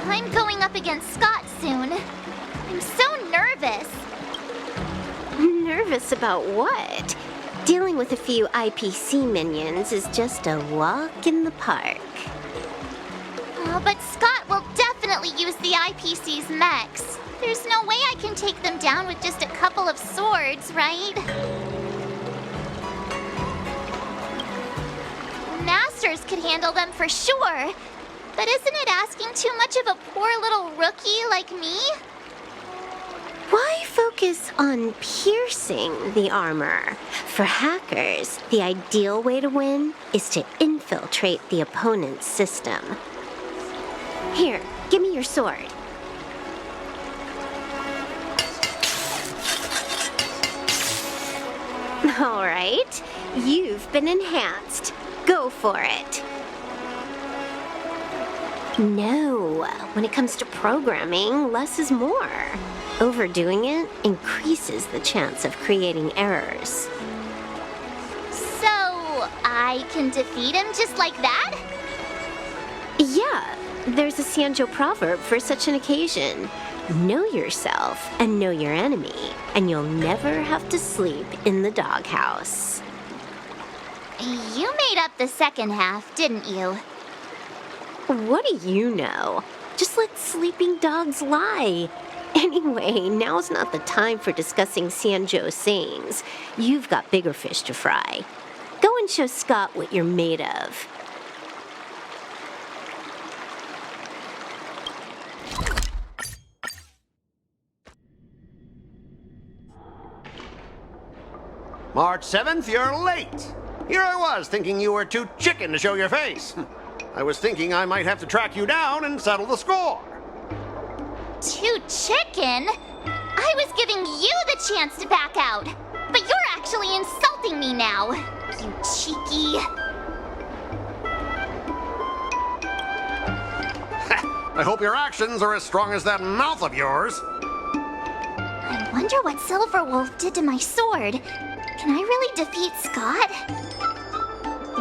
I'm going up against Scott soon. I'm so nervous. Nervous about what? Dealing with a few IPC minions is just a walk in the park. Oh, but Scott will definitely use the IPC's mechs. There's no way I can take them down with just a couple of swords, right? Masters could handle them for sure. But isn't it asking too much of a poor little rookie like me? Why focus on piercing the armor? For hackers, the ideal way to win is to infiltrate the opponent's system. Here, give me your sword. All right, you've been enhanced. Go for it. No, when it comes to programming, less is more. Overdoing it increases the chance of creating errors. So, I can defeat him just like that? Yeah, there's a Sanjo proverb for such an occasion. Know yourself and know your enemy, and you'll never have to sleep in the doghouse. You made up the second half, didn't you? What do you know? Just let sleeping dogs lie. Anyway, now's not the time for discussing Sanjo's sayings. You've got bigger fish to fry. Go and show Scott what you're made of. March 7th, you're late. Here I was, thinking you were too chicken to show your face. I was thinking I might have to track you down and settle the score. Too chicken? I was giving you the chance to back out. But you're actually insulting me now. You cheeky... I hope your actions are as strong as that mouth of yours. I wonder what Silverwolf did to my sword. Can I really defeat Scott?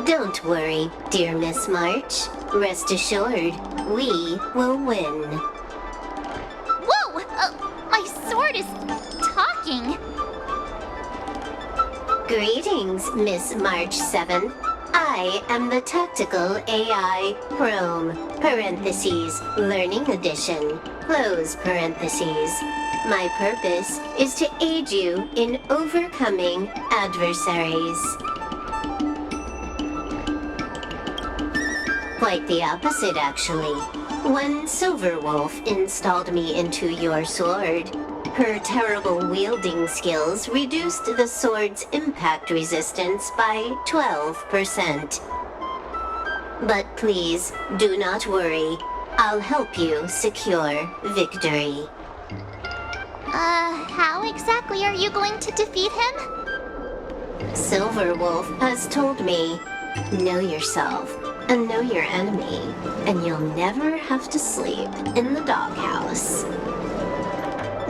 Don't worry, dear Miss March. Rest assured, we will win. Whoa! My sword is talking. Greetings, Miss March 7th. I am the Tactical AI Chrome, parentheses, Learning Edition, close parentheses. My purpose is to aid you in overcoming adversaries. Quite the opposite, actually. When Silverwolf installed me into your sword, her terrible wielding skills reduced the sword's impact resistance by 12%. But please, do not worry. I'll help you secure victory. How exactly are you going to defeat him? Silverwolf has told me, know yourself and know your enemy, and you'll never have to sleep in the doghouse.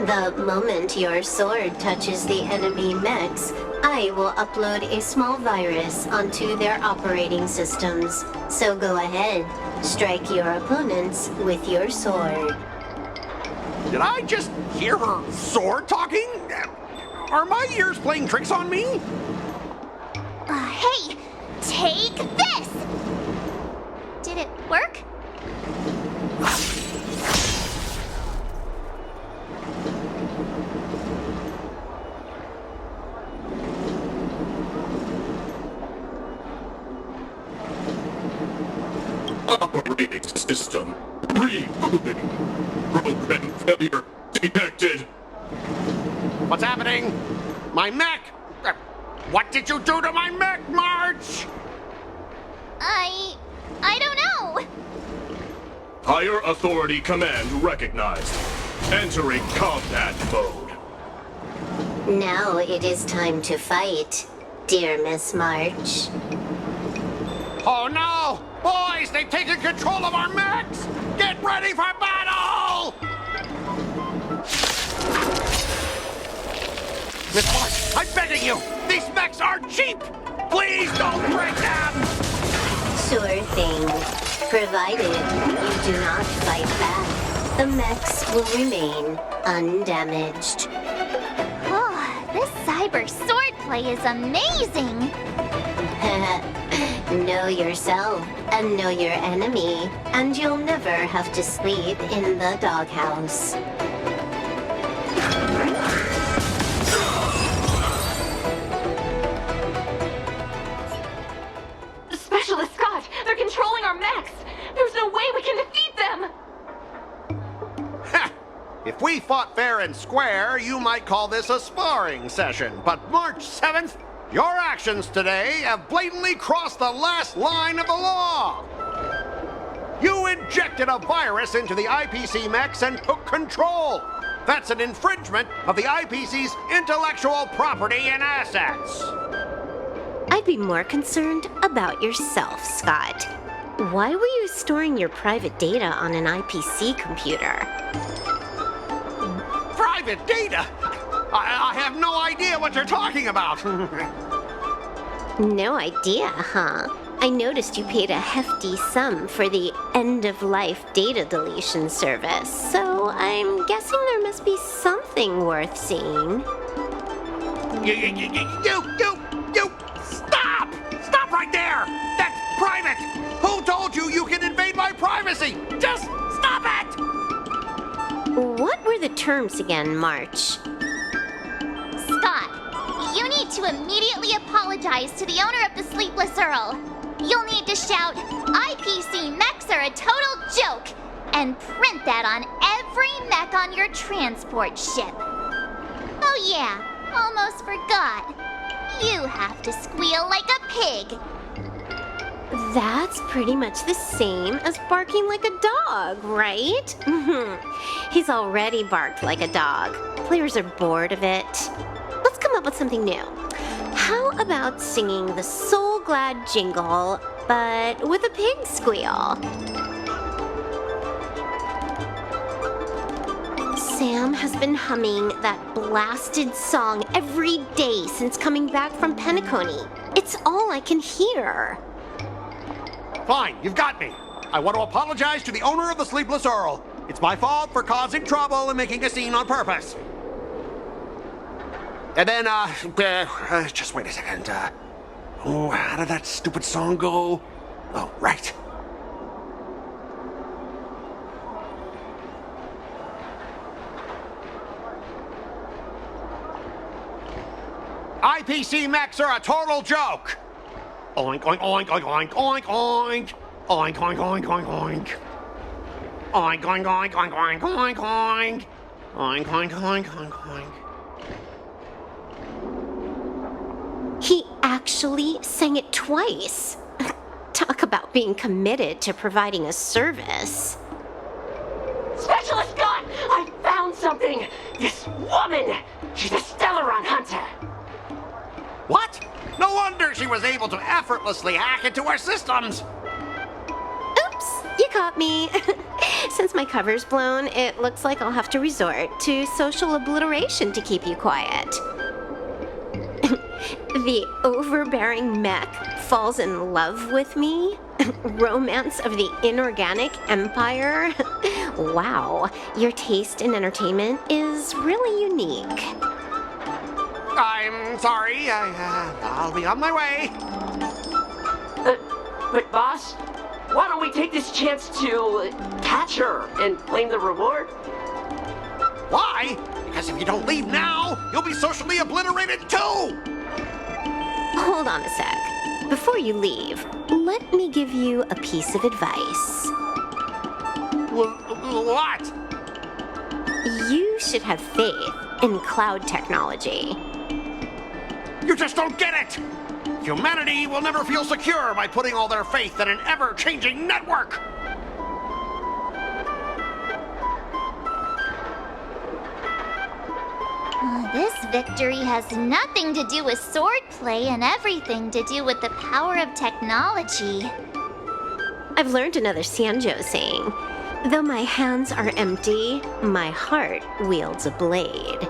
The moment your sword touches the enemy mechs, I will upload a small virus onto their operating systems. So go ahead, strike your opponents with your sword. Did I just hear her sword talking? Are my ears playing tricks on me? Hey! Take this! Did it work? Operating system rebooting. Program failure detected. What's happening? My mech! What did you do to my mech, March? I don't know. Higher authority command recognized. Entering combat mode. Now it is time to fight, dear Miss March. Oh no! Boys, they've taken control of our mechs! Get ready for battle! Miss March, I'm begging you! These mechs are cheap! Please don't break them! Sure thing, provided you do not fight back. the mechs will remain undamaged. Oh, this cyber swordplay is amazing! Know yourself and know your enemy, and you'll never have to sleep in the doghouse. Specialist Scott, they're controlling our mechs! There's no way we can defeat them! Ha! If we fought fair and square, you might call this a sparring session. But March 7th, your actions today have blatantly crossed the last line of the law. You injected a virus into the IPC mechs and took control. That's an infringement of the IPC's intellectual property and assets. I'd be more concerned about yourself, Scott. Why were you storing your private data on an IPC computer? Private data? I have no idea what you're talking about. No idea, huh? I noticed you paid a hefty sum for the end-of-life data deletion service, so I'm guessing there must be something worth seeing. You! Stop! Stop right there! That's private! Who told you you can invade my privacy? Just stop it! What were the terms again, March? Scott, you need to immediately apologize to the owner of the Sleepless Earl. You'll need to shout, IPC mechs are a total joke, and print that on every mech on your transport ship. Oh yeah, almost forgot. You have to squeal like a pig. That's pretty much the same as barking like a dog, right? He's already barked like a dog. Players are bored of it. Let's come up with something new. How about singing the Soul Glad jingle, but with a pig squeal? Sam has been humming that blasted song every day since coming back from Penacony. It's all I can hear. Fine, you've got me. I want to apologize to the owner of the Sleepless Earl. It's my fault for causing trouble and making a scene on purpose. And then, just wait a second. How did that stupid song go? Oh, right. IPC mechs are a total joke. Oink, oink, oink, oink, oink, oink, oink. Oink, oink, oink, oink, oink. Oink, oink, oink, oink, oink, oink, oink. Oink, oink, oink, oink, oink. He actually sang it twice. Talk about being committed to providing a service. Specialist Scott, I found something! This woman! She's a Stellaron hunter! What? No wonder she was able to effortlessly hack into our systems. Oops, you caught me. Since my cover's blown, it looks like I'll have to resort to social obliteration to keep you quiet. The overbearing mech falls in love with me? Romance of the inorganic empire? Wow, your taste in entertainment is really unique. I'm sorry. I'll be on my way. But boss, why don't we take this chance to catch her and claim the reward? Why? Because if you don't leave now, you'll be socially obliterated too. Hold on a sec. Before you leave, let me give you a piece of advice. What? You should have faith in cloud technology. You just don't get it! Humanity will never feel secure by putting all their faith in an ever-changing network! This victory has nothing to do with swordplay and everything to do with the power of technology. I've learned another Sanjo saying, though my hands are empty, my heart wields a blade.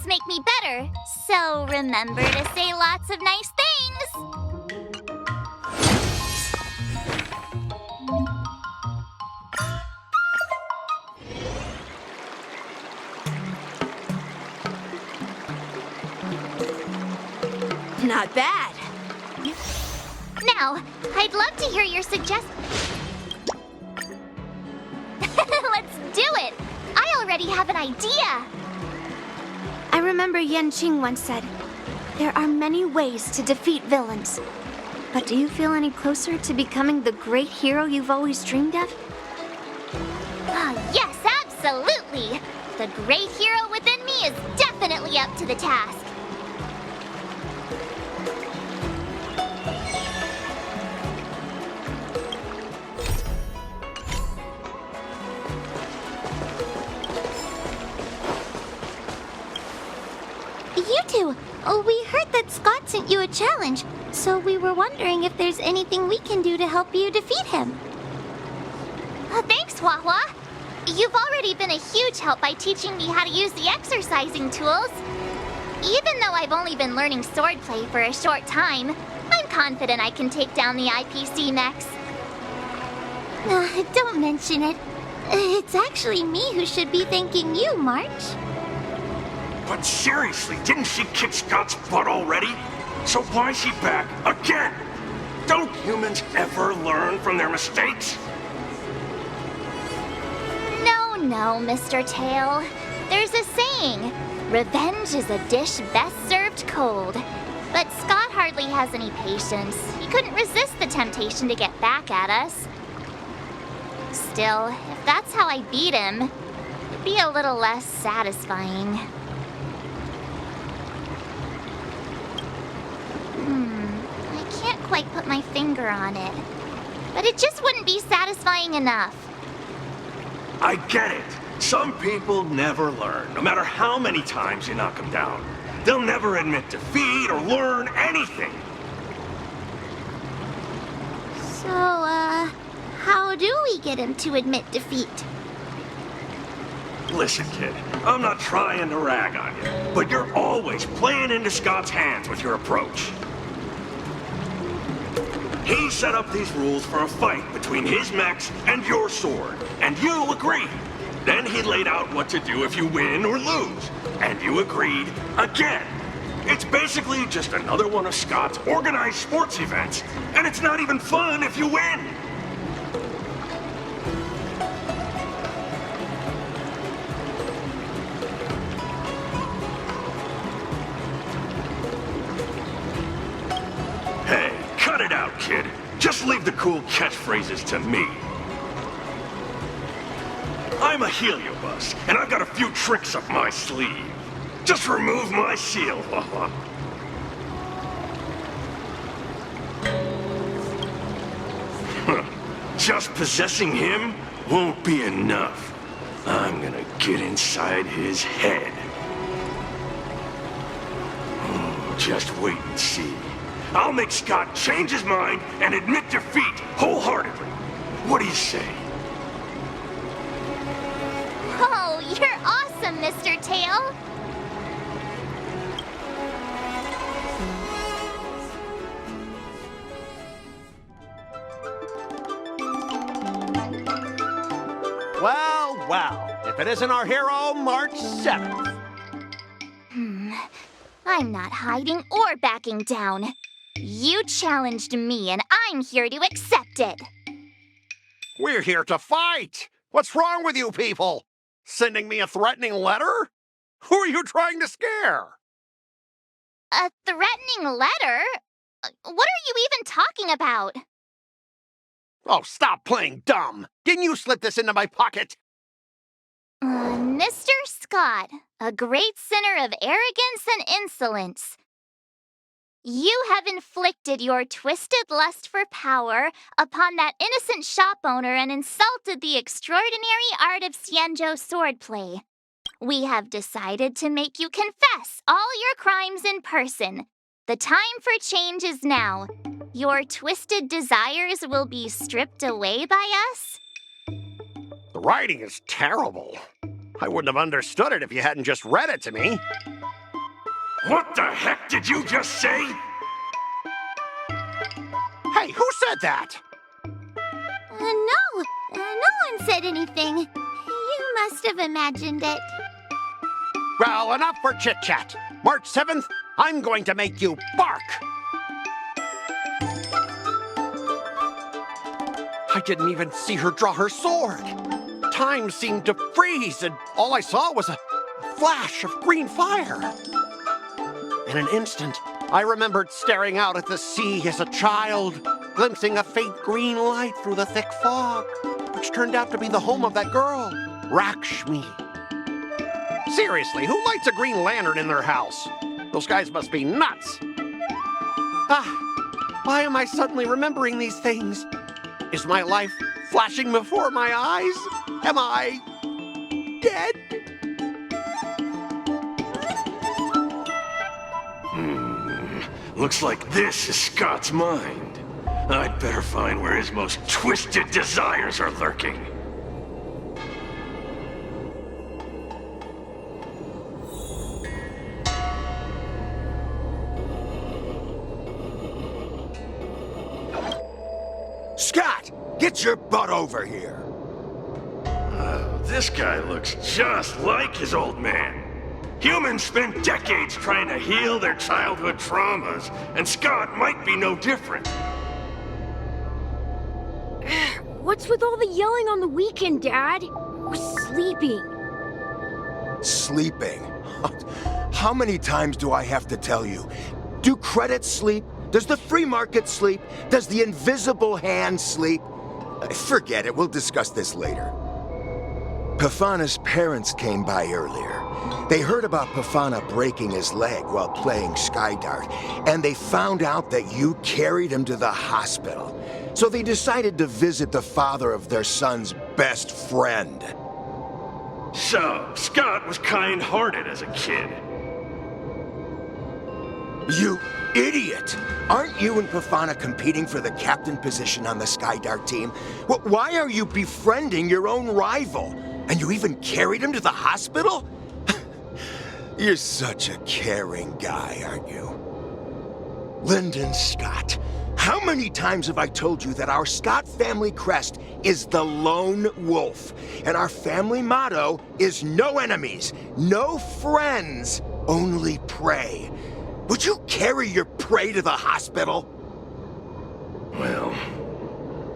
make me better, so remember to say lots of nice things. Not bad. Now, I'd love to hear your suggestions. Let's do it! I already have an idea! I remember Yan Qing once said, there are many ways to defeat villains. But do you feel any closer to becoming the great hero you've always dreamed of? Yes, absolutely! The great hero within me is definitely up to the task. You two, we heard that Scott sent you a challenge, so we were wondering if there's anything we can do to help you defeat him. Thanks, Hua-Hua. You've already been a huge help by teaching me how to use the exercising tools. Even though I've only been learning swordplay for a short time, I'm confident I can take down the IPC mechs. Don't mention it. It's actually me who should be thanking you, March. But seriously, didn't she kick Scott's butt already? So why is she back again? Don't humans ever learn from their mistakes? No, Mr. Tail. There's a saying, revenge is a dish best served cold. But Scott hardly has any patience. He couldn't resist the temptation to get back at us. Still, if that's how I beat him, it'd be a little less satisfying. I can't quite put my finger on it. But it just wouldn't be satisfying enough. I get it. Some people never learn, no matter how many times you knock them down. They'll never admit defeat or learn anything. So, how do we get him to admit defeat? Listen, kid, I'm not trying to rag on you, but you're always playing into Scott's hands with your approach. He set up these rules for a fight between his mechs and your sword, and you agreed. Then he laid out what to do if you win or lose, and you agreed again. It's basically just another one of Scott's organized sports events, and it's not even fun if you win. Hey, cut it out, kid. Just leave the cool catchphrases to me. I'm a heliobus, and I've got a few tricks up my sleeve. Just remove my seal, haha. Just possessing him won't be enough. I'm gonna get inside his head. Oh, just wait and see. I'll make Scott change his mind and admit defeat wholeheartedly. What do you say? Oh, you're awesome, Mr. Tail! Well, if it isn't our hero, March 7th. I'm not hiding or backing down. You challenged me, and I'm here to accept it. We're here to fight! What's wrong with you people? Sending me a threatening letter? Who are you trying to scare? A threatening letter? What are you even talking about? Oh, stop playing dumb! Didn't you slip this into my pocket? Mr. Scott, a great sinner of arrogance and insolence. You have inflicted your twisted lust for power upon that innocent shop owner and insulted the extraordinary art of Xianzhou swordplay. We have decided to make you confess all your crimes in person. The time for change is now. Your twisted desires will be stripped away by us. The writing is terrible. I wouldn't have understood it if you hadn't just read it to me. What the heck did you just say? Hey, who said that? No one said anything. You must have imagined it. Well, enough for chit-chat. March 7th, I'm going to make you bark. I didn't even see her draw her sword. Time seemed to freeze, and all I saw was a flash of green fire. In an instant, I remembered staring out at the sea as a child, glimpsing a faint green light through the thick fog, which turned out to be the home of that girl, Rakshmi. Seriously, who lights a green lantern in their house? Those guys must be nuts. Why am I suddenly remembering these things? Is my life flashing before my eyes? Am I dead? Looks like this is Scott's mind. I'd better find where his most twisted desires are lurking. Scott, get your butt over here. This guy looks just like his old man. Humans spend decades trying to heal their childhood traumas, and Scott might be no different. What's with all the yelling on the weekend, Dad? We're sleeping. Sleeping? How many times do I have to tell you? Do credits sleep? Does the free market sleep? Does the invisible hand sleep? Forget it, we'll discuss this later. Pafana's parents came by earlier. They heard about Pafana breaking his leg while playing Skydart, and they found out that you carried him to the hospital. So they decided to visit the father of their son's best friend. So, Scott was kind-hearted as a kid. You idiot! Aren't you and Pafana competing for the captain position on the Skydart team? Why are you befriending your own rival? And you even carried him to the hospital? You're such a caring guy, aren't you? Lyndon Scott, how many times have I told you that our Scott family crest is the lone wolf, and our family motto is no enemies, no friends, only prey. Would you carry your prey to the hospital? Well,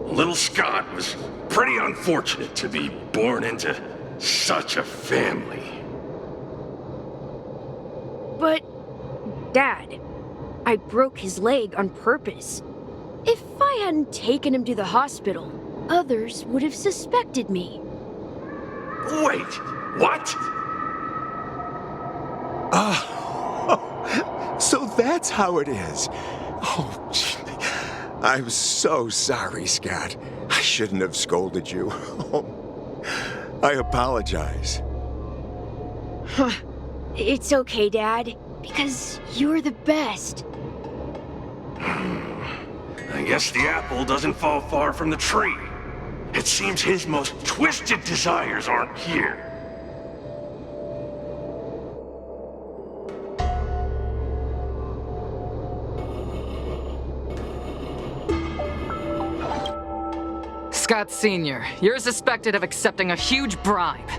little Scott was pretty unfortunate to be born into such a family. But, Dad, I broke his leg on purpose. If I hadn't taken him to the hospital, others would have suspected me. Wait, what? So that's how it is. Oh, gee. I'm so sorry, Scott. I shouldn't have scolded you. I apologize. It's okay, Dad, because you're the best. I guess the apple doesn't fall far from the tree. It seems his most twisted desires aren't here. Scott Sr., you're suspected of accepting a huge bribe.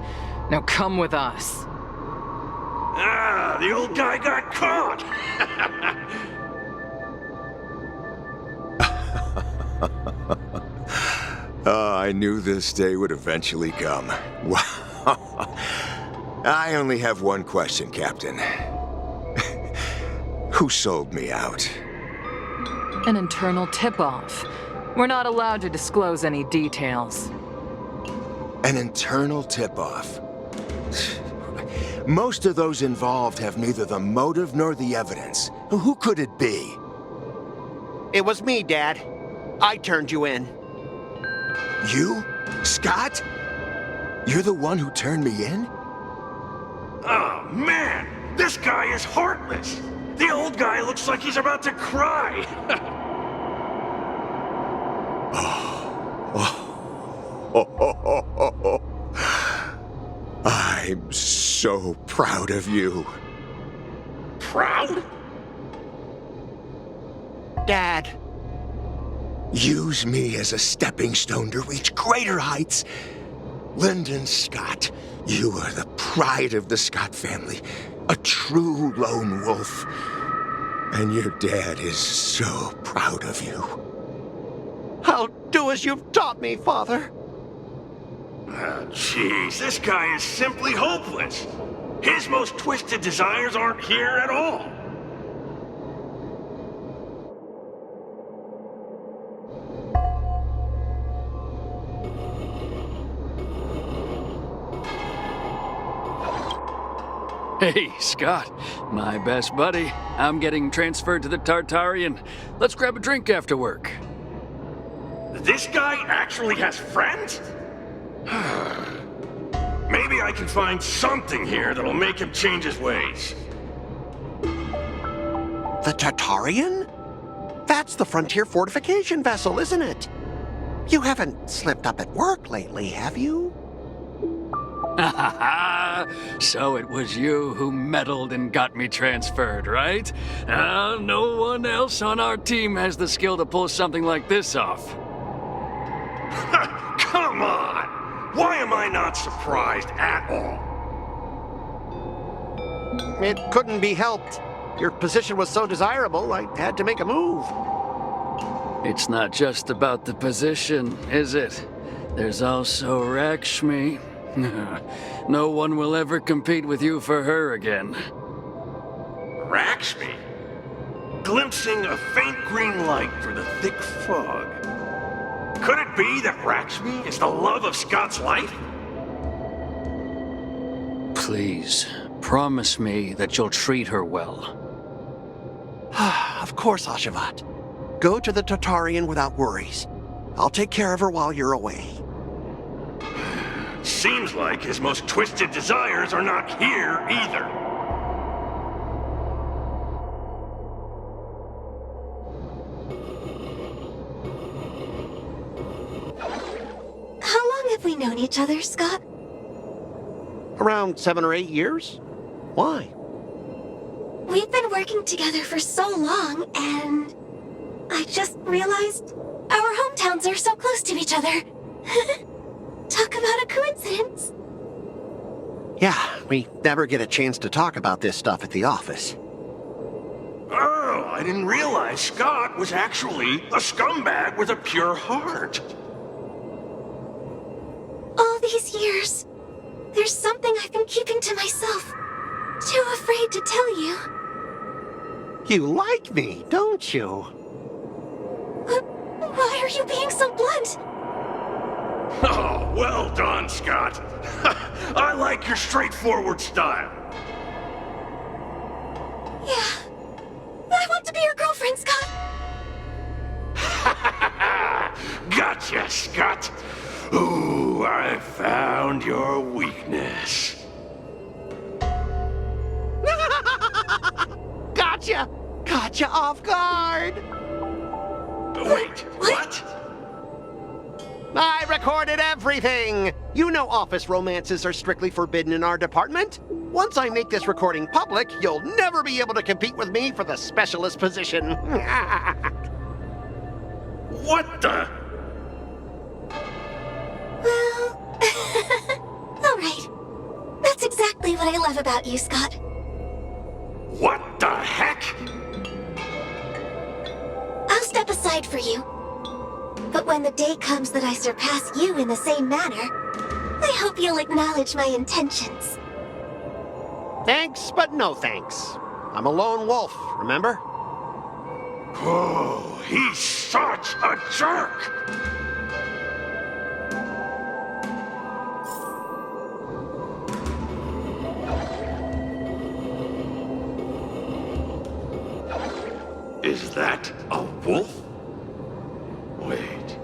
Now come with us. Ah, the old guy got caught! I knew this day would eventually come. Wow. I only have one question, Captain. Who sold me out? An internal tip-off. We're not allowed to disclose any details. An internal tip-off. Most of those involved have neither the motive nor the evidence. Who could it be? It was me, Dad. I turned you in. You? Scott? You're the one who turned me in? Oh, man! This guy is heartless! The old guy looks like he's about to cry! I I'm so proud of you. Proud? Dad. Use me as a stepping stone to reach greater heights. Lyndon Scott, you are the pride of the Scott family, a true lone wolf. And your dad is so proud of you. I'll do as you've taught me, Father. Jeez, this guy is simply hopeless. His most twisted desires aren't here at all. Hey, Scott, my best buddy. I'm getting transferred to the Tartarian. Let's grab a drink after work. This guy actually has friends? Maybe I can find something here that'll make him change his ways. The Tartarian? That's the frontier fortification vessel, isn't it? You haven't slipped up at work lately, have you? So it was you who meddled and got me transferred, right? No one else on our team has the skill to pull something like this off. Come on! Why am I not surprised at all? It couldn't be helped. Your position was so desirable, I had to make a move. It's not just about the position, is it? There's also Rakshmi. No one will ever compete with you for her again. Rakshmi? Glimpsing a faint green light through the thick fog. Could it be that Rakshmi is the love of Scott's life? Please, promise me that you'll treat her well. Of course, Ashavat. Go to the Tartarian without worries. I'll take care of her while you're away. Seems like his most twisted desires are not here either. How long have we known each other, Scott? Around 7 or 8 years? Why? We've been working together for so long, and I just realized our hometowns are so close to each other. Talk about a coincidence. Yeah, we never get a chance to talk about this stuff at the office. Oh, I didn't realize Scott was actually a scumbag with a pure heart. All these years, there's something I've been keeping to myself. Too afraid to tell you. You like me, don't you? Why are you being so blunt? Oh, well done, Scott. I like your straightforward style. Yeah. I want to be your girlfriend, Scott. Gotcha, Scott. Ooh, I found your weakness. Gotcha! Gotcha off guard! Wait, what? I recorded everything! You know office romances are strictly forbidden in our department. Once I make this recording public, you'll never be able to compete with me for the specialist position. What the? Well, all right. That's exactly what I love about you, Scott. What the heck? I'll step aside for you. But when the day comes that I surpass you in the same manner, I hope you'll acknowledge my intentions. Thanks, but no thanks. I'm a lone wolf, remember? Oh, he's such a jerk! Is that a wolf? Wait.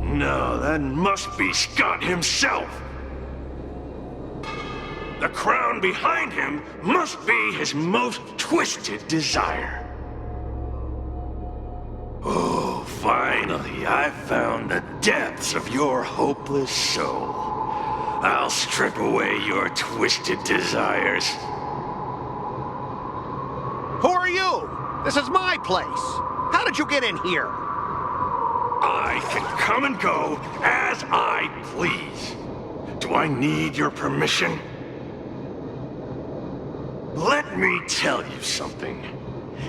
No, that must be Scott himself. The crown behind him must be his most twisted desire. Oh, finally, I found the depths of your hopeless soul. I'll strip away your twisted desires. Who are you? This is my place. How did you get in here? I can come and go as I please. Do I need your permission? Let me tell you something.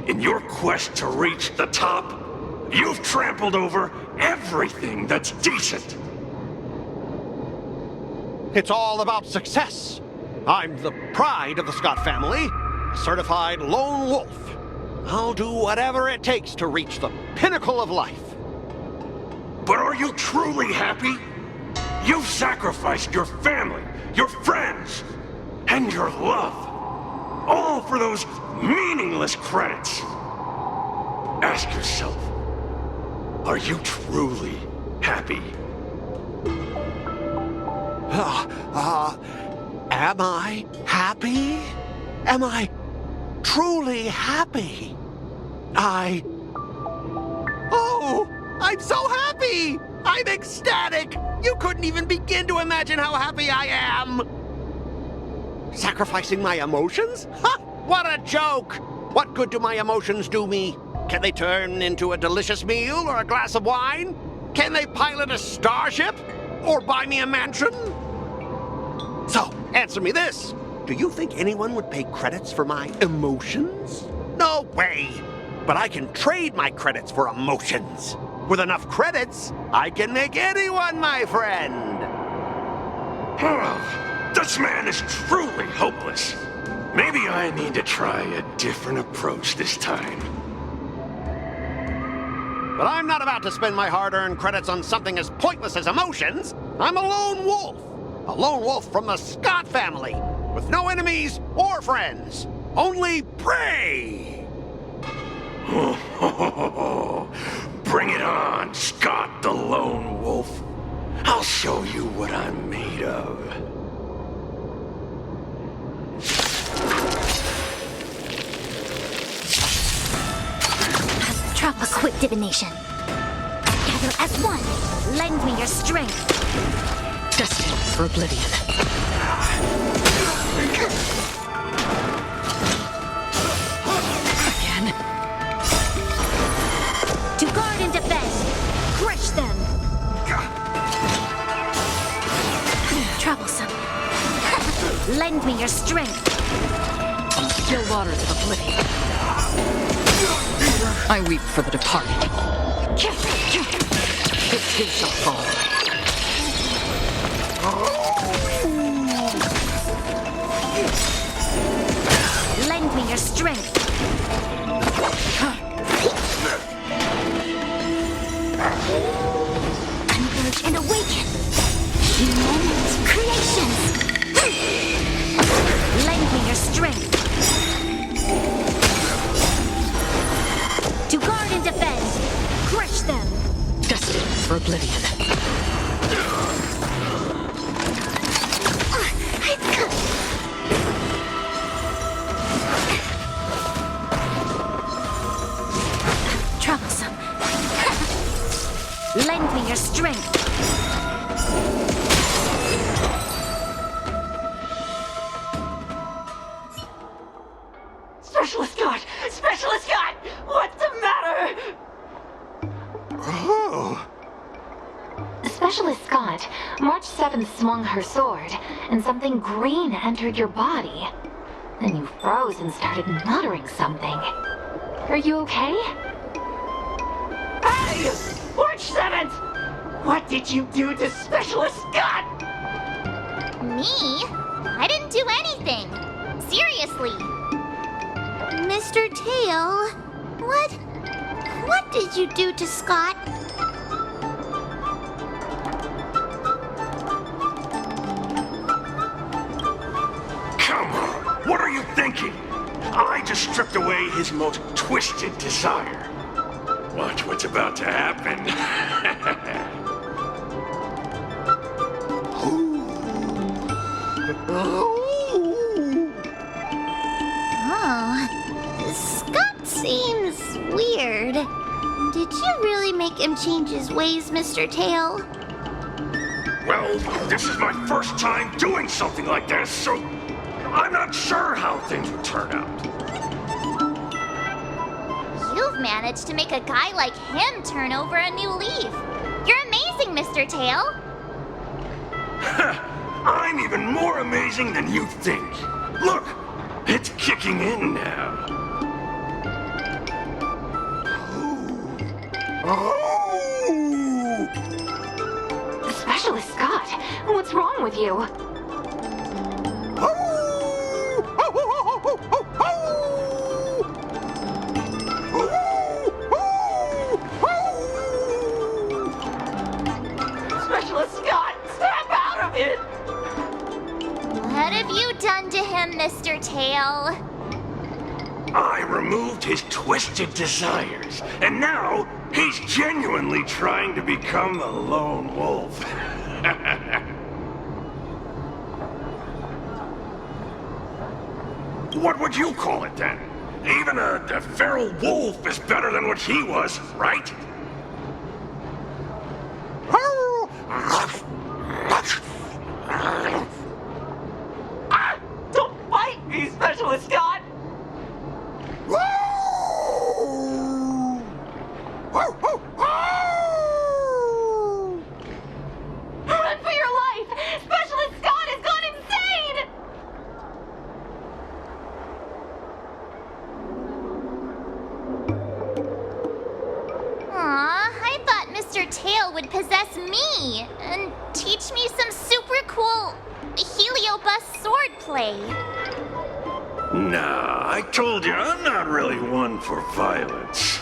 In your quest to reach the top, you've trampled over everything that's decent. It's all about success. I'm the pride of the Scott family, a certified lone wolf. I'll do whatever it takes to reach the pinnacle of life. But are you truly happy? You've sacrificed your family, your friends, and your love. All for those meaningless credits. Ask yourself, are you truly happy? Am I happy? Am I truly happy? Oh, I'm so happy! I'm ecstatic! You couldn't even begin to imagine how happy I am! Sacrificing my emotions? Ha! What a joke! What good do my emotions do me? Can they turn into a delicious meal or a glass of wine? Can they pilot a starship? Or buy me a mansion? So, answer me this. Do you think anyone would pay credits for my emotions? No way! But I can trade my credits for emotions. With enough credits, I can make anyone my friend. This man is truly hopeless. Maybe I need to try a different approach this time. But I'm not about to spend my hard-earned credits on something as pointless as emotions. I'm a lone wolf. A lone wolf from the Scott family, with no enemies or friends. Only prey! Bring it on, Scott the Lone Wolf. I'll show you what I'm made of. Drop a quick divination. Gather as one. Lend me your strength. Destined for oblivion. Again. To guard and defend. Crush them. Troublesome. Lend me your strength. On the still waters of oblivion. I weep for the departed. It too shall fall. Lend me your strength. Converge and awaken. Moments, creations. Lend me your strength. To guard and defend. Crush them. Destined for oblivion. Troublesome. Lend me your strength. Specialist God! Specialist God! What's the matter? Oh. Specialist Scott, March 7th swung her sword, and something green entered your body. Then you froze and started muttering something. Are you okay? Hey! March 7th! What did you do to Specialist Scott? Me? I didn't do anything. Seriously. Mr. Tail, what did you do to Scott? Come on, what are you thinking? I just stripped away his most twisted desire. Watch what's about to happen. Oh, Scott seems weird. Did you really make him change his ways, Mr. Tail? Well, this is my first time doing something like this, so I'm not sure how things would turn out. You've managed to make a guy like him turn over a new leaf. You're amazing, Mr. Tail. I'm even more amazing than you think. Look, it's kicking in now. Specialist Scott, what's wrong with you? Specialist Scott, snap out of it! What have you done to him, Mr. Tail? I removed his twisted desires, and now he's genuinely trying to become a lone wolf. What would you call it then? Even a feral wolf is better than what he was, right? Don't bite me, Specialist Scott! Run for your life! Specialist Scott has gone insane! Aw, I thought Mr. Tail would possess me and teach me some super cool heliobus swordplay. Nah, I told you, I'm not really one for violence.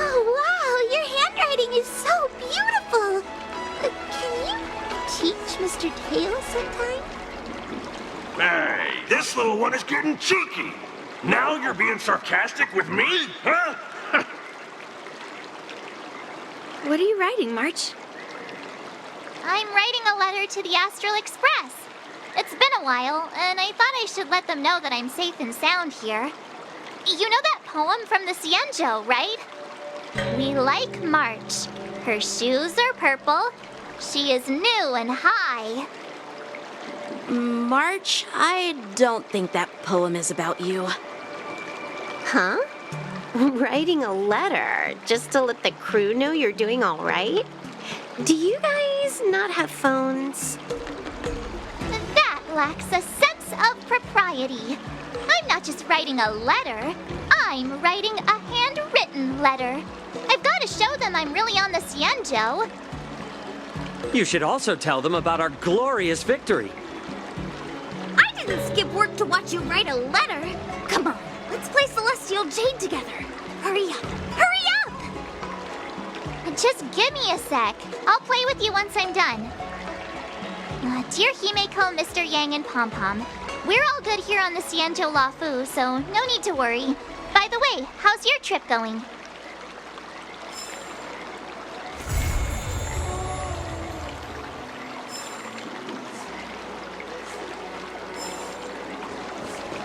Oh, wow, your handwriting is so beautiful. Can you teach Mr. Tail sometime? Hey, this little one is getting cheeky. Now you're being sarcastic with me, huh? What are you writing, March? I'm writing a letter to the Astral Express. It's been a while, and I thought I should let them know that I'm safe and sound here. You know that poem from the Cienjo, right? We like March. Her shoes are purple. She is new and high. March, I don't think that poem is about you. Huh? Writing a letter just to let the crew know you're doing all right? Do you guys not have phones? That lacks a sense of propriety. I'm not just writing a letter. I'm writing a handwritten letter. I've got to show them I'm really on the Cienjo. You should also tell them about our glorious victory. I didn't skip work to watch you write a letter. Come on, let's play Celestial Jade together. Hurry up! Hurry up! Just give me a sec. I'll play with you once I'm done. Dear Himeko, Mr. Yang, and Pom Pom, we're all good here on the Cienjo Lafu, so no need to worry. By the way, how's your trip going?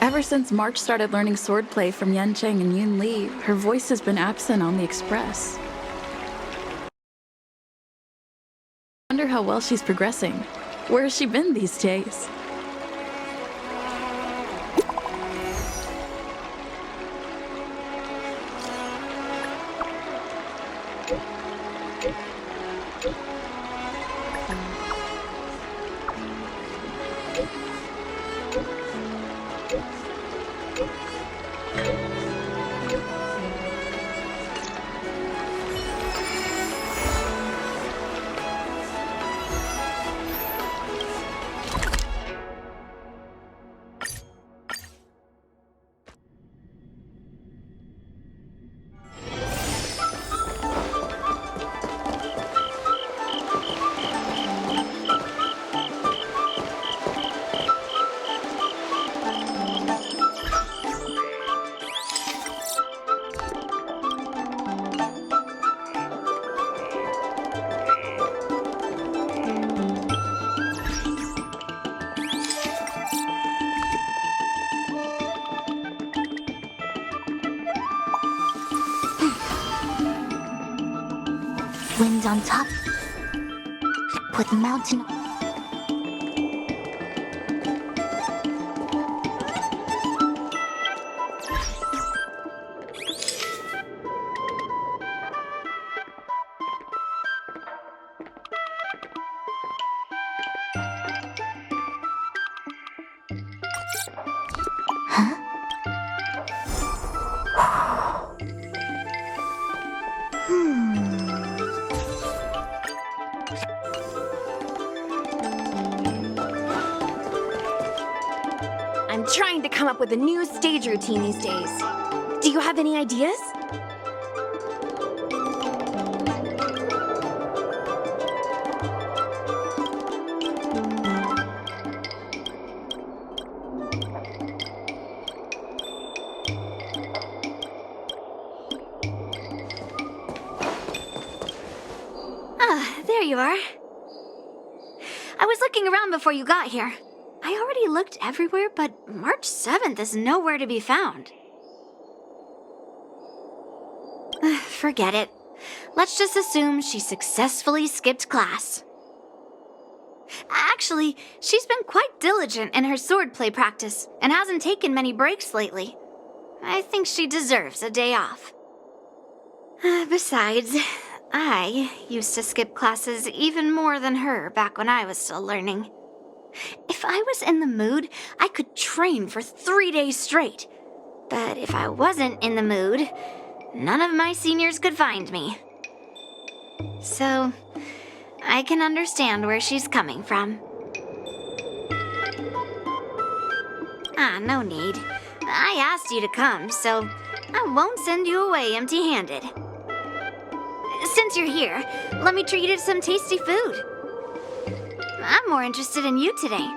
Ever since March started learning swordplay from Yancheng and Yunli, her voice has been absent on the Express. I wonder how well she's progressing. Where has she been these days? mountains on top. With mountain... I'm trying to come up with a new stage routine these days. Do you have any ideas? Ah, there you are. I was looking around before you got here. I already looked everywhere, but March 7th is nowhere to be found. Forget it. Let's just assume she successfully skipped class. Actually, she's been quite diligent in her swordplay practice and hasn't taken many breaks lately. I think she deserves a day off. Besides, I used to skip classes even more than her back when I was still learning. If I was in the mood, I could train for 3 days straight. But if I wasn't in the mood, none of my seniors could find me. So, I can understand where she's coming from. No need. I asked you to come, so I won't send you away empty-handed. Since you're here, let me treat you to some tasty food. I'm more interested in you today.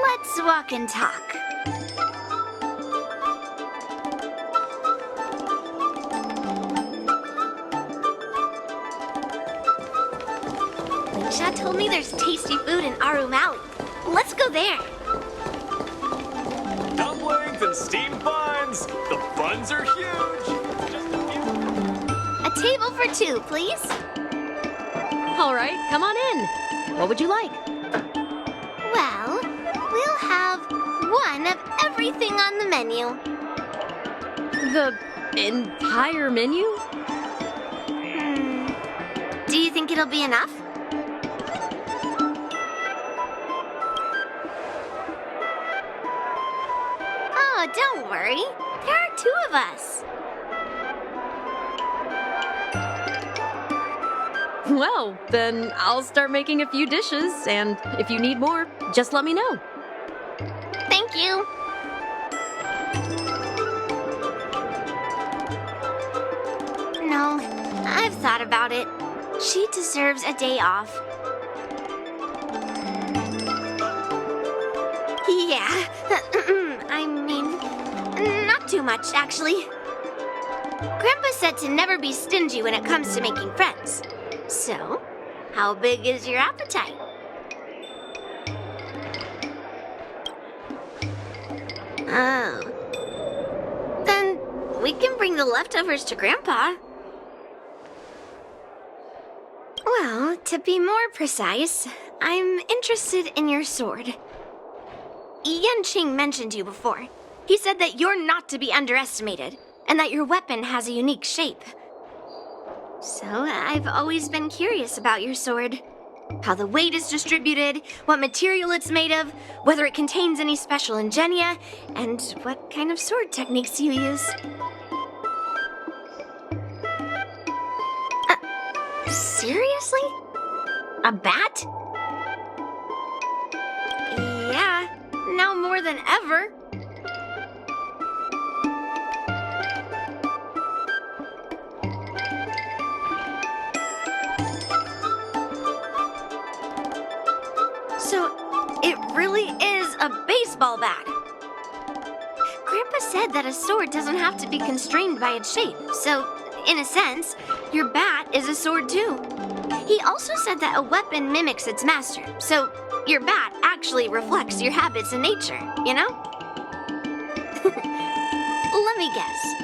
Let's walk and talk. Leisha told me there's tasty food in Arum Alley. Let's go there. Dumplings and steamed buns. The buns are huge. Just a few. A table for two, please. All right, come on in. What would you like? Well, we'll have one of everything on the menu. The entire menu? Do you think it'll be enough? Oh, don't worry. There are two of us. Well, then I'll start making a few dishes, and if you need more, just let me know. Thank you. No, I've thought about it. She deserves a day off. Yeah, I mean, not too much, actually. Grandpa said to never be stingy when it comes to making friends. So, how big is your appetite? Oh. Then we can bring the leftovers to Grandpa. Well, to be more precise, I'm interested in your sword. Yanqing mentioned you before. He said that you're not to be underestimated, and that your weapon has a unique shape. So, I've always been curious about your sword. How the weight is distributed, what material it's made of, whether it contains any special ingenia, and what kind of sword techniques you use. Seriously? A bat? Yeah, now more than ever. So, it really is a baseball bat. Grandpa said that a sword doesn't have to be constrained by its shape, so, in a sense, your bat is a sword too. He also said that a weapon mimics its master, so your bat actually reflects your habits and nature, you know? Let me guess.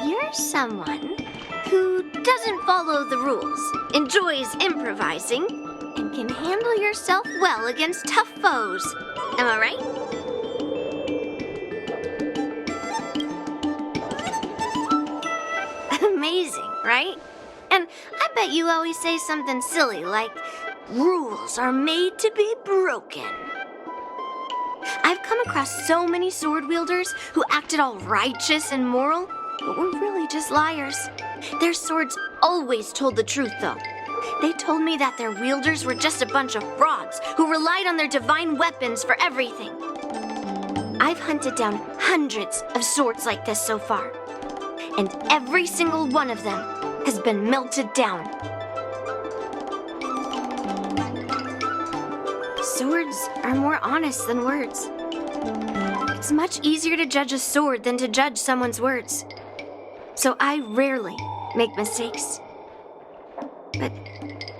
You're someone who doesn't follow the rules, enjoys improvising, and can handle yourself well against tough foes. Am I right? Amazing, right? And I bet you always say something silly like, rules are made to be broken. I've come across so many sword wielders who acted all righteous and moral, but were really just liars. Their swords always told the truth, though. They told me that their wielders were just a bunch of frauds who relied on their divine weapons for everything. I've hunted down hundreds of swords like this so far, and every single one of them has been melted down. Swords are more honest than words. It's much easier to judge a sword than to judge someone's words. So I rarely make mistakes. But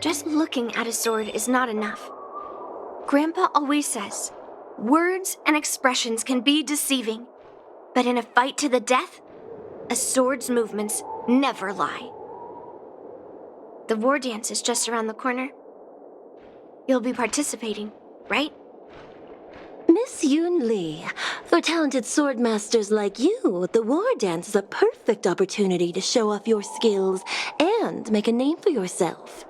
just looking at a sword is not enough. Grandpa always says, words and expressions can be deceiving, but in a fight to the death, a sword's movements never lie. The war dance is just around the corner. You'll be participating, right? Miss Yunli, for talented swordmasters like you, the war dance is a perfect opportunity to show off your skills and make a name for yourself.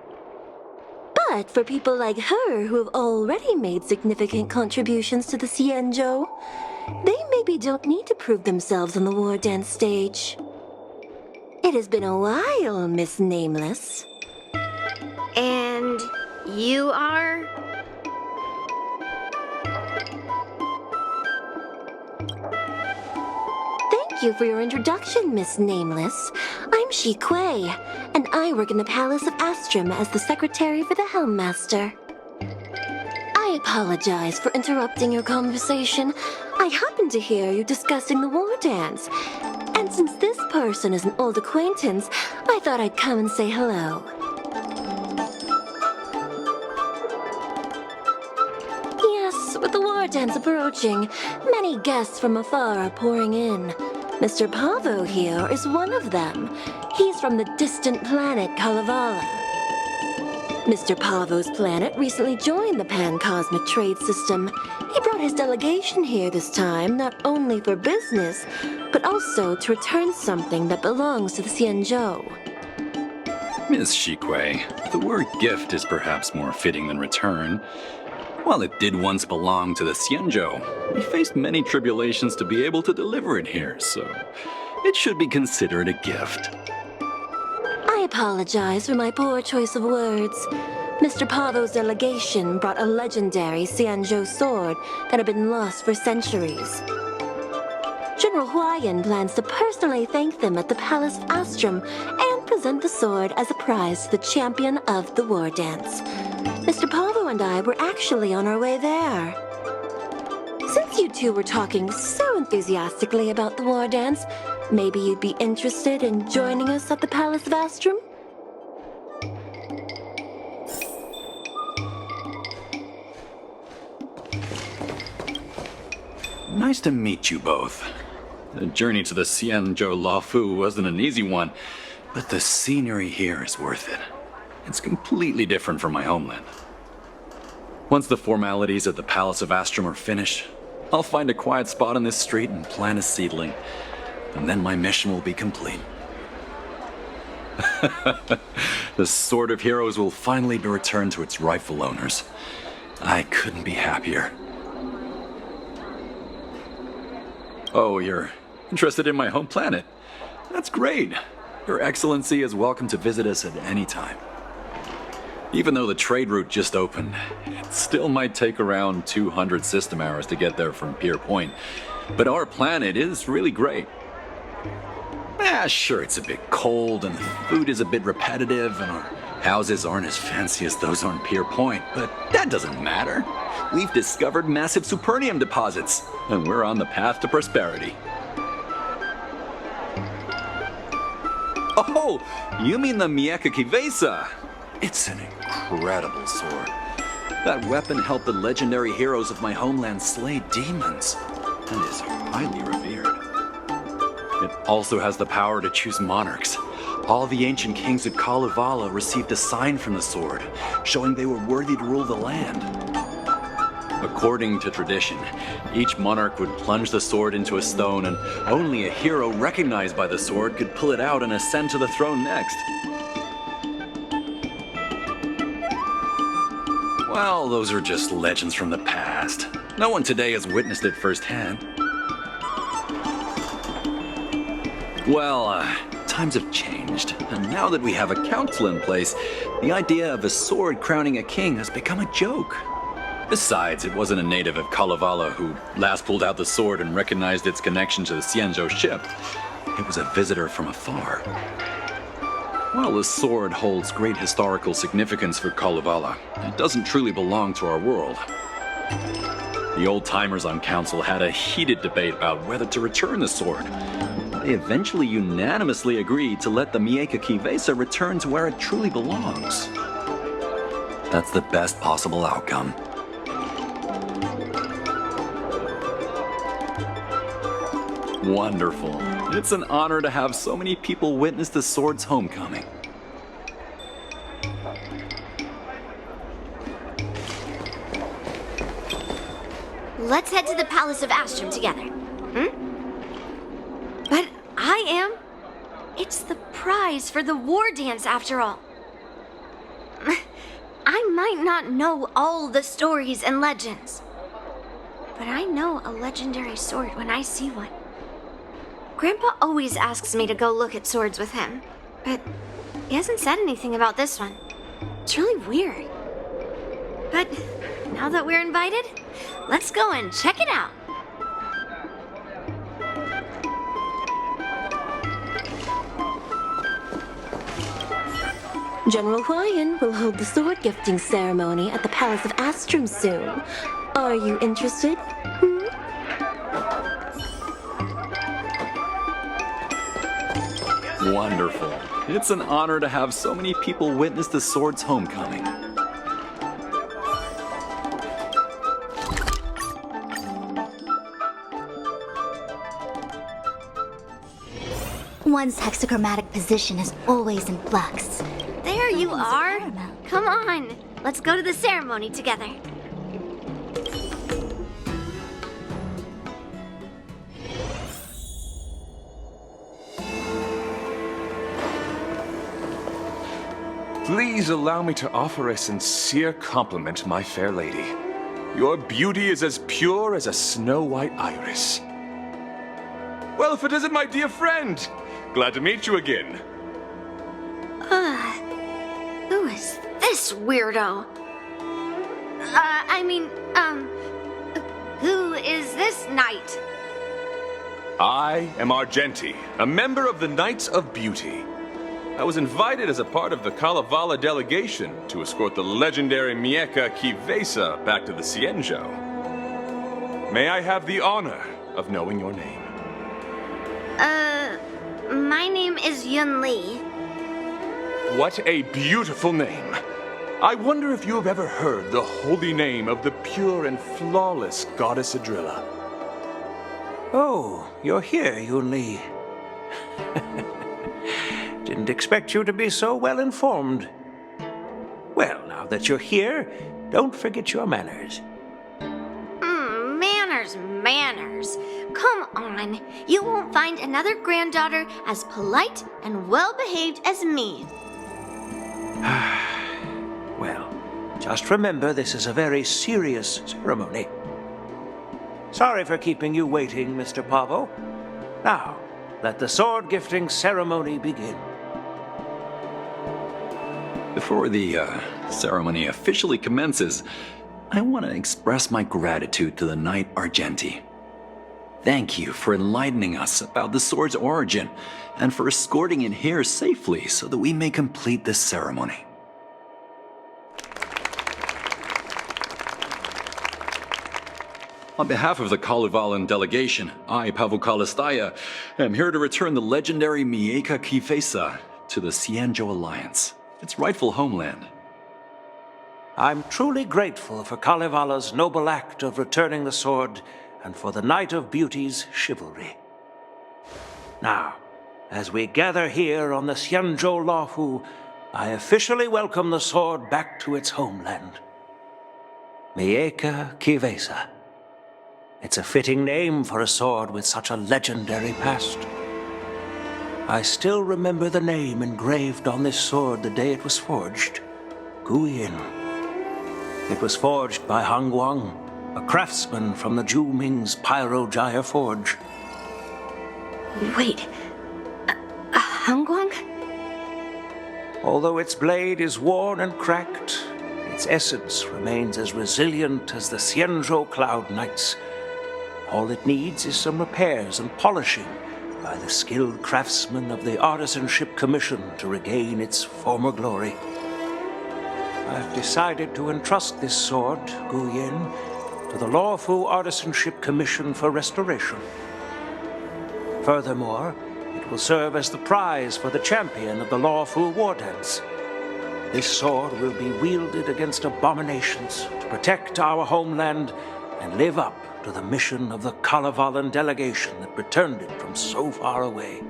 But for people like her who have already made significant contributions to the Xianzhou, they maybe don't need to prove themselves on the war dance stage. It has been a while, Miss Nameless. And you are? Thank you for your introduction, Miss Nameless. I'm Shi Kuei, and I work in the Palace of Astrum as the secretary for the Helmmaster. I apologize for interrupting your conversation. I happened to hear you discussing the war dance, and since this person is an old acquaintance, I thought I'd come and say hello. Yes, with the war dance approaching, many guests from afar are pouring in. Mr. Pavo here is one of them. He's from the distant planet Kalevala. Mr. Pavo's planet recently joined the Pan-Cosmic Trade System. He brought his delegation here this time, not only for business, but also to return something that belongs to the Xianzhou. Miss Shi Kuei, the word gift is perhaps more fitting than return. While it did once belong to the Xianzhou, we faced many tribulations to be able to deliver it here, so it should be considered a gift. I apologize for my poor choice of words. Mr. Pavo's delegation brought a legendary Xianzhou sword that had been lost for centuries. General Huayan plans to personally thank them at the Palace of Astrum and present the sword as a prize to the champion of the war dance. Mr. Pavo and I were actually on our way there. Since you two were talking so enthusiastically about the war dance, maybe you'd be interested in joining us at the Palace of Astrum? Nice to meet you both. The journey to the Xianzhou Luofu wasn't an easy one, but the scenery here is worth it. It's completely different from my homeland. Once the formalities at the Palace of Astrum are finished, I'll find a quiet spot on this street and plant a seedling, and then my mission will be complete. The Sword of Heroes will finally be returned to its rightful owners. I couldn't be happier. Oh, you're interested in my home planet? That's great. Your Excellency is welcome to visit us at any time. Even though the trade route just opened, it still might take around 200 system hours to get there from Pier Point. But our planet is really great. Sure, it's a bit cold and the food is a bit repetitive and our houses aren't as fancy as those on Pier Point, but that doesn't matter. We've discovered massive supernium deposits, and we're on the path to prosperity. Oh, you mean the Mieka Kivesa? It's an incredible sword. That weapon helped the legendary heroes of my homeland slay demons, and is highly revered. It also has the power to choose monarchs, All the ancient kings of Kalevala received a sign from the sword, showing they were worthy to rule the land. According to tradition, each monarch would plunge the sword into a stone, and only a hero recognized by the sword could pull it out and ascend to the throne next. Well, those are just legends from the past. No one today has witnessed it firsthand. Well, times have changed, and now that we have a council in place, the idea of a sword crowning a king has become a joke. Besides, it wasn't a native of Kalevala who last pulled out the sword and recognized its connection to the Xianzhou ship. It was a visitor from afar. While the sword holds great historical significance for Kalevala, it doesn't truly belong to our world. The old-timers on council had a heated debate about whether to return the sword. They eventually unanimously agreed to let the Mieka Kivesa return to where it truly belongs. That's the best possible outcome. Wonderful. It's an honor to have so many people witness the sword's homecoming. Let's head to the Palace of Astrum together. But I am. It's the prize for the war dance, after all. I might not know all the stories and legends, but I know a legendary sword when I see one. Grandpa always asks me to go look at swords with him, but he hasn't said anything about this one. It's really weird. But now that we're invited, let's go and check it out. General Huayan will hold the sword gifting ceremony at the Palace of Astrum soon. Are you interested? Wonderful. It's an honor to have so many people witness the sword's homecoming. One's hexachromatic position is always in flux. There you are. Come on. Let's go to the ceremony together. Please allow me to offer a sincere compliment, my fair lady. Your beauty is as pure as a snow-white iris. Well, if it isn't my dear friend, glad to meet you again. Who is this weirdo? Who is this knight? I am Argenti, a member of the Knights of Beauty. I was invited as a part of the Kalevala delegation to escort the legendary Mieka Kivesa back to the Xianzhou. May I have the honor of knowing your name? My name is Yunli. What a beautiful name. I wonder if you have ever heard the holy name of the pure and flawless goddess Adrilla. Oh, you're here, Yunli. Didn't expect you to be so well informed. Well, now that you're here, don't forget your manners. Manners. Come on. You won't find another granddaughter as polite and well-behaved as me. Well, just remember this is a very serious ceremony. Sorry for keeping you waiting, Mr. Pavo. Now, let the sword gifting ceremony begin. Before the ceremony officially commences, I want to express my gratitude to the Knight Argenti. Thank you for enlightening us about the sword's origin and for escorting it here safely so that we may complete this ceremony. On behalf of the Kalevalan delegation, I, Pavel Kalistaya, am here to return the legendary Mieka Kivesa to the Xianzhou Alliance, its rightful homeland. I'm truly grateful for Kalevala's noble act of returning the sword and for the Knight of Beauty's chivalry. Now, as we gather here on the Xianzhou Luofu, I officially welcome the sword back to its homeland. Mieka Kivesa. It's a fitting name for a sword with such a legendary past. I still remember the name engraved on this sword the day it was forged. Gu Yin. It was forged by Han Guang, a craftsman from the Zhu Ming's Pyrojaya Forge. Wait, Han Guang? Although its blade is worn and cracked, its essence remains as resilient as the Xianzhou Cloud Knights. All it needs is some repairs and polishing by the skilled craftsmen of the Artisanship Commission to regain its former glory. I've decided to entrust this sword, Gu Yin, to the Luofu Artisanship Commission for restoration. Furthermore, it will serve as the prize for the champion of the Luofu War Dance. This sword will be wielded against abominations to protect our homeland and live up to the mission of the Kalevalan delegation that returned it from so far away.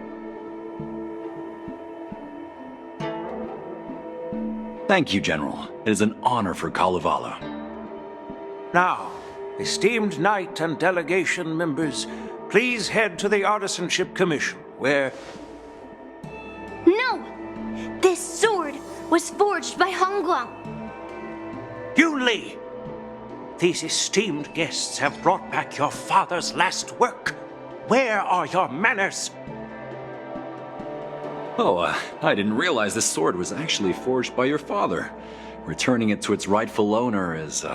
Thank you, General. It is an honor for Kalevala. Now, esteemed knight and delegation members, please head to the Artisanship Commission, where... No! This sword was forged by Han Guang. Yunli! These esteemed guests have brought back your father's last work. Where are your manners? Oh, I didn't realize this sword was actually forged by your father. Returning it to its rightful owner is,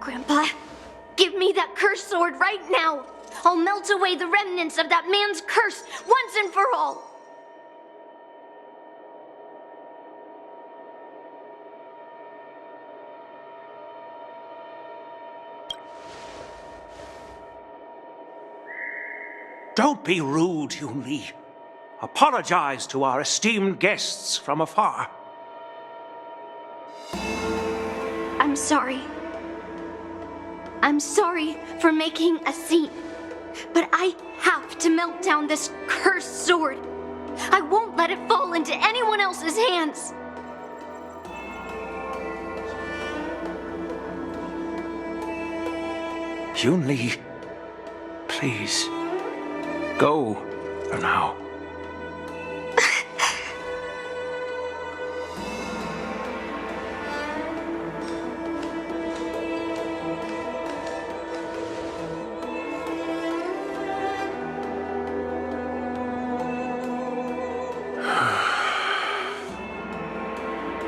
Grandpa, give me that cursed sword right now! I'll melt away the remnants of that man's curse once and for all! Don't be rude, Yunli. Apologize to our esteemed guests from afar. I'm sorry. I'm sorry for making a scene, but I have to melt down this cursed sword. I won't let it fall into anyone else's hands. Yunli, please, go for now.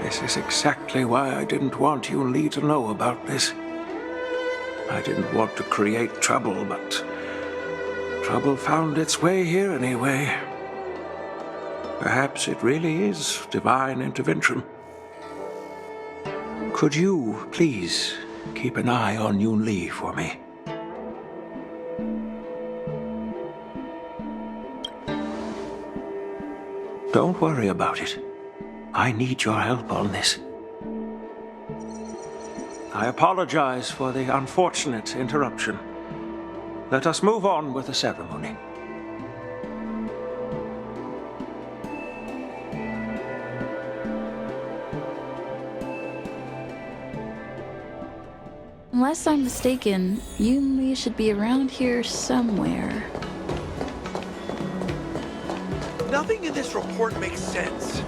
This is exactly why I didn't want Yunli to know about this. I didn't want to create trouble, but trouble found its way here anyway. Perhaps it really is divine intervention. Could you, please, keep an eye on Yunli for me? Don't worry about it. I need your help on this. I apologize for the unfortunate interruption. Let us move on with the ceremony. Unless I'm mistaken, Yunli should be around here somewhere. Nothing in this report makes sense.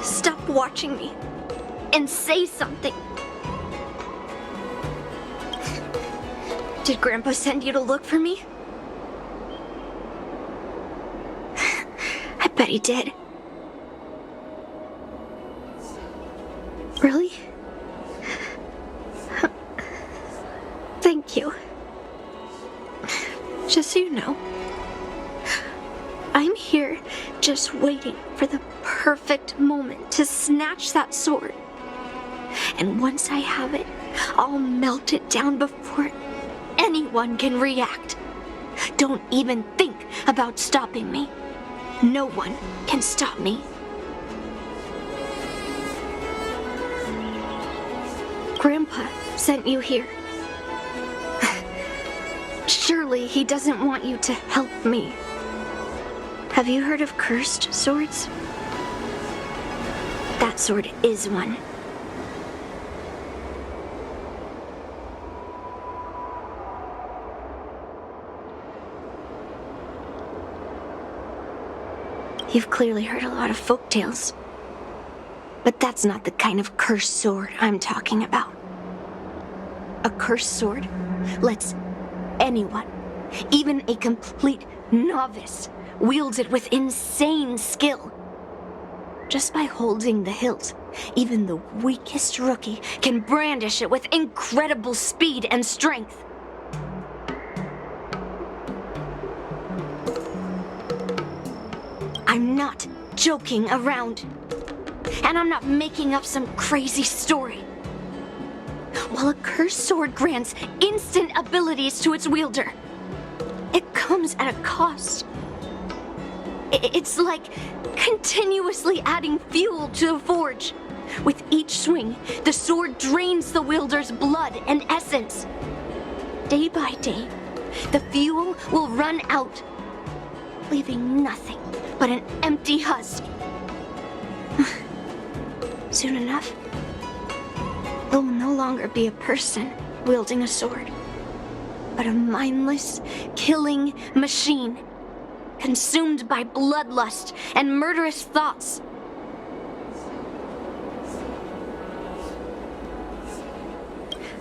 Stop watching me and say something. Did Grandpa send you to look for me? I bet he did. Really? Thank you. Just so you know, I'm here just waiting for the perfect moment to snatch that sword. And once I have it, I'll melt it down before anyone can react. Don't even think about stopping me. No one can stop me. Grandpa sent you here. Surely he doesn't want you to help me. Have you heard of cursed swords? That sword is one. You've clearly heard a lot of folk tales. But that's not the kind of cursed sword I'm talking about. A cursed sword lets anyone, even a complete novice, wield it with insane skill. Just by holding the hilt, even the weakest rookie can brandish it with incredible speed and strength. I'm not joking around. And I'm not making up some crazy story. While a cursed sword grants instant abilities to its wielder, it comes at a cost. It's like continuously adding fuel to the forge. With each swing, the sword drains the wielder's blood and essence. Day by day, the fuel will run out, leaving nothing but an empty husk. Soon enough, there will no longer be a person wielding a sword, but a mindless, killing machine, consumed by bloodlust and murderous thoughts.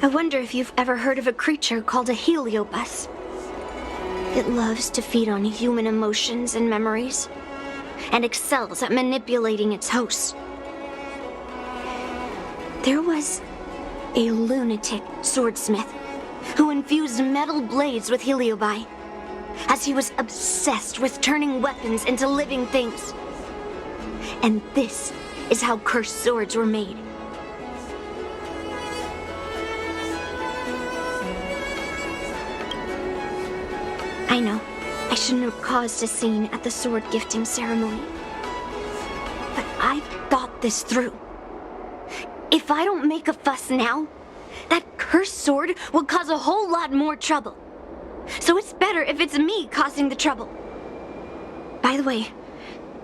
I wonder if you've ever heard of a creature called a heliobus. It loves to feed on human emotions and memories, and excels at manipulating its hosts. There was a lunatic swordsmith who infused metal blades with heliobi, as he was obsessed with turning weapons into living things. And this is how cursed swords were made. I know, I shouldn't have caused a scene at the sword gifting ceremony. But I've thought this through. If I don't make a fuss now, that cursed sword will cause a whole lot more trouble. So it's better if it's me causing the trouble. By the way,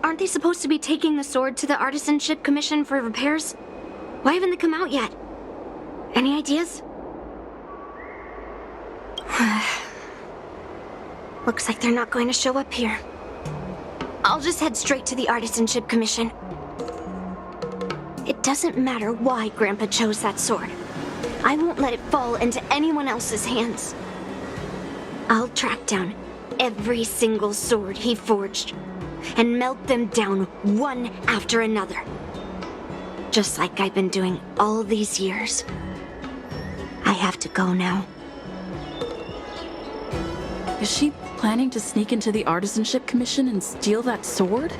aren't they supposed to be taking the sword to the Artisanship Commission for repairs? Why haven't they come out yet? Any ideas? Looks like they're not going to show up here. I'll just head straight to the Artisanship Commission. It doesn't matter why Grandpa chose that sword. I won't let it fall into anyone else's hands. I'll track down every single sword he forged and melt them down one after another. Just like I've been doing all these years. I have to go now. Is she planning to sneak into the Artisanship Commission and steal that sword?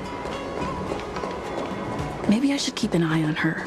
Maybe I should keep an eye on her.